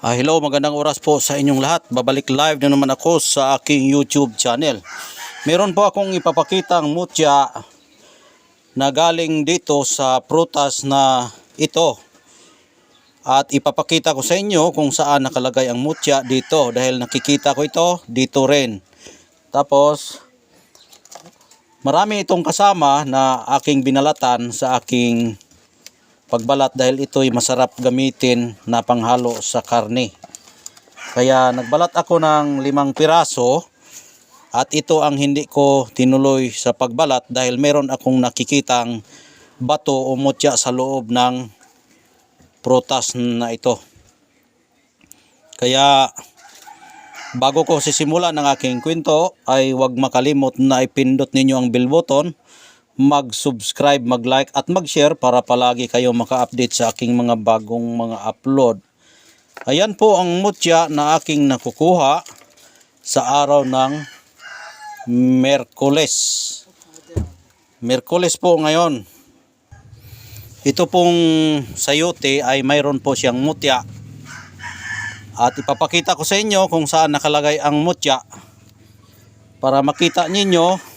Hello, magandang oras po sa inyong lahat. Babalik live na naman ako sa aking YouTube channel. Meron po akong ipapakitang mutya na galing dito sa prutas na ito. At ipapakita ko sa inyo kung saan nakalagay ang mutya dito. Dahil nakikita ko ito dito rin. Tapos, marami itong kasama na aking binalatan sa aking pagbalat dahil ito'y masarap gamitin na panghalo sa karne. Kaya nagbalat ako ng 5 piraso at ito ang hindi ko tinuloy sa pagbalat dahil meron akong nakikitang bato o mutya sa loob ng prutas na ito. Kaya bago ko sisimulan ng aking kwento ay huwag makalimot na ipindot ninyo ang bell button, mag-subscribe, mag-like at mag-share para palagi kayo maka-update sa aking mga bagong mga upload. Ayan po ang mutya na aking nakukuha sa araw ng Miyerkules. Miyerkules po ngayon. Ito pong sayote ay mayroon po siyang mutya. At ipapakita ko sa inyo kung saan nakalagay ang mutya para makita ninyo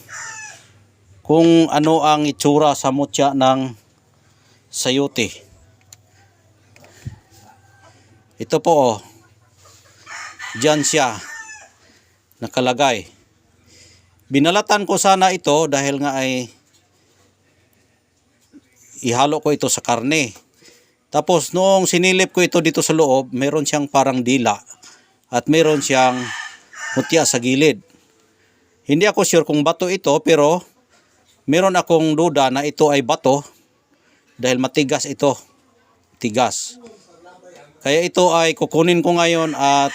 kung ano ang itsura sa mutya ng sayote. Ito po diyan siya nakalagay. Binalatan ko sana ito dahil nga ay ihalo ko ito sa karne. Tapos noong sinilip ko ito dito sa loob, meron siyang parang dila at meron siyang mutya sa gilid. Hindi ako sure kung bato ito pero meron akong duda na ito ay bato dahil matigas ito. Tigas. Kaya ito ay kukunin ko ngayon at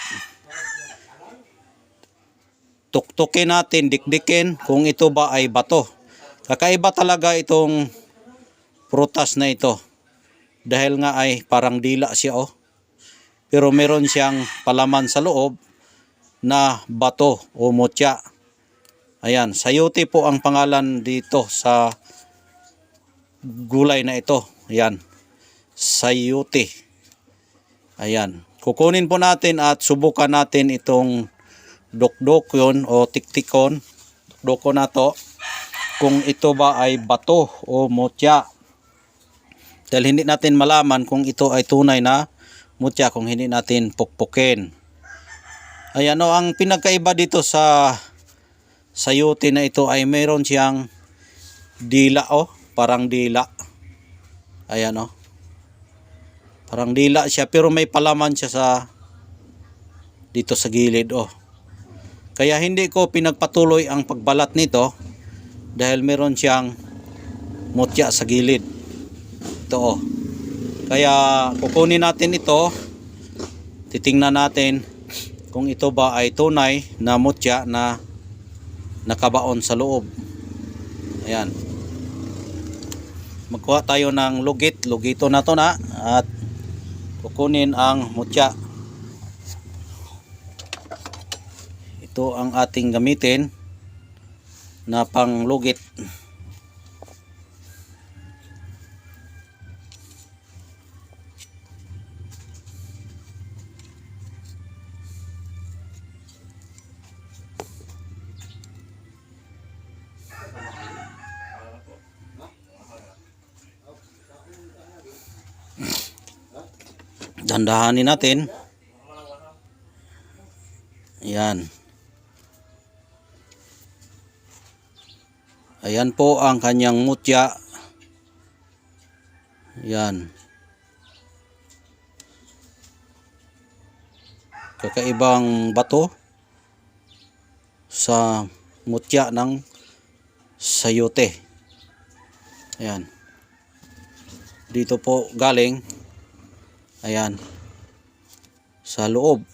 tuktukin natin, dikdikin kung ito ba ay bato. Kakaiba talaga itong prutas na ito. Dahil nga ay parang dila siya Pero meron siyang palaman sa loob na bato o mutya. Ayan, sayote po ang pangalan dito sa gulay na ito. Ayan, sayote. Ayan, kukunin po natin at subukan natin itong dukdukon o tiktikon. Dukdukon na to kung ito ba ay bato o mutya. Dahil hindi natin malaman kung ito ay tunay na mutya kung hindi natin pukpukin. Ayan ang pinagkaiba dito sa sayote na ito ay mayroon siyang dila parang dila. Ayan parang dila siya pero may palaman siya sa dito sa gilid Kaya hindi ko pinagpatuloy ang pagbalat nito dahil mayroon siyang mutya sa gilid. Ito Kaya kukunin natin ito. Titingnan natin kung ito ba ay tunay na mutya na nakabaon sa loob. Ayan. Magkuha tayo ng lugit. Lugito na to na. At kukunin ang mutya. Ito ang ating gamitin na panglugit. Dandahanin natin. Ayan. Ayan po ang kanyang mutya. Ayan. Kakaibang bato sa mutya ng sayote. Ayan. Dito po galing. Ayan. Sa loob.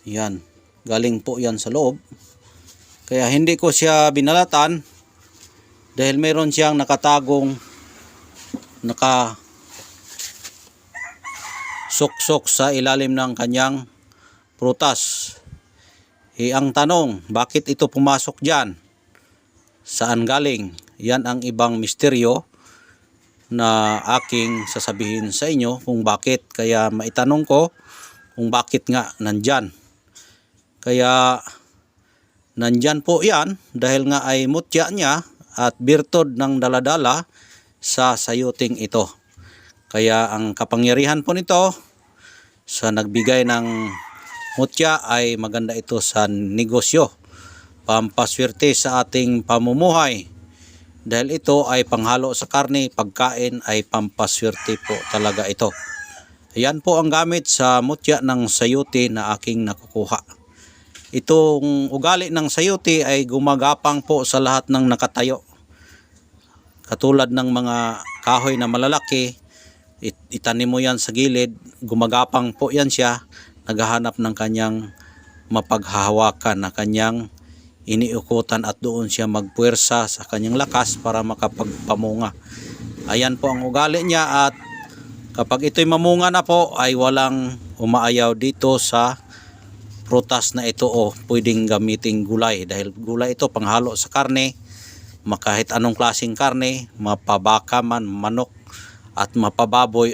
Ayan. Galing po yan sa loob. Kaya hindi ko siya binalatan dahil meron siyang nakatagong suksok sa ilalim ng kanyang prutas. Ang tanong, bakit ito pumasok dyan? Saan galing? Yan ang ibang misteryo na aking sasabihin sa inyo kung bakit. Kaya maitanong ko kung bakit nga nandyan. Kaya nandyan po yan dahil nga ay mutya niya at birtod ng daladala sa sayuting ito. Kaya ang kapangyarihan po nito sa nagbigay ng mutya ay maganda ito sa negosyo, pampaswerte sa ating pamumuhay. Dahil ito ay panghalo sa karne, pagkain ay pampaswerte po talaga ito. Ayan po ang gamit sa mutya ng sayuti na aking nakukuha. Itong ugali ng sayuti ay gumagapang po sa lahat ng nakatayo. Katulad ng mga kahoy na malalaki, itanim mo yan sa gilid, gumagapang po yan siya, naghahanap ng kanyang mapaghahawakan na kanyang iniukutan at doon siya magpuwersa sa kanyang lakas para makapagpamunga. Ayan po ang ugali niya at kapag ito'y mamunga na po ay walang umaayaw dito sa prutas na ito o pwedeng gamiting gulay dahil gulay ito panghalo sa karne, kahit anong klaseng karne, mapabaka man, manok at mapababoy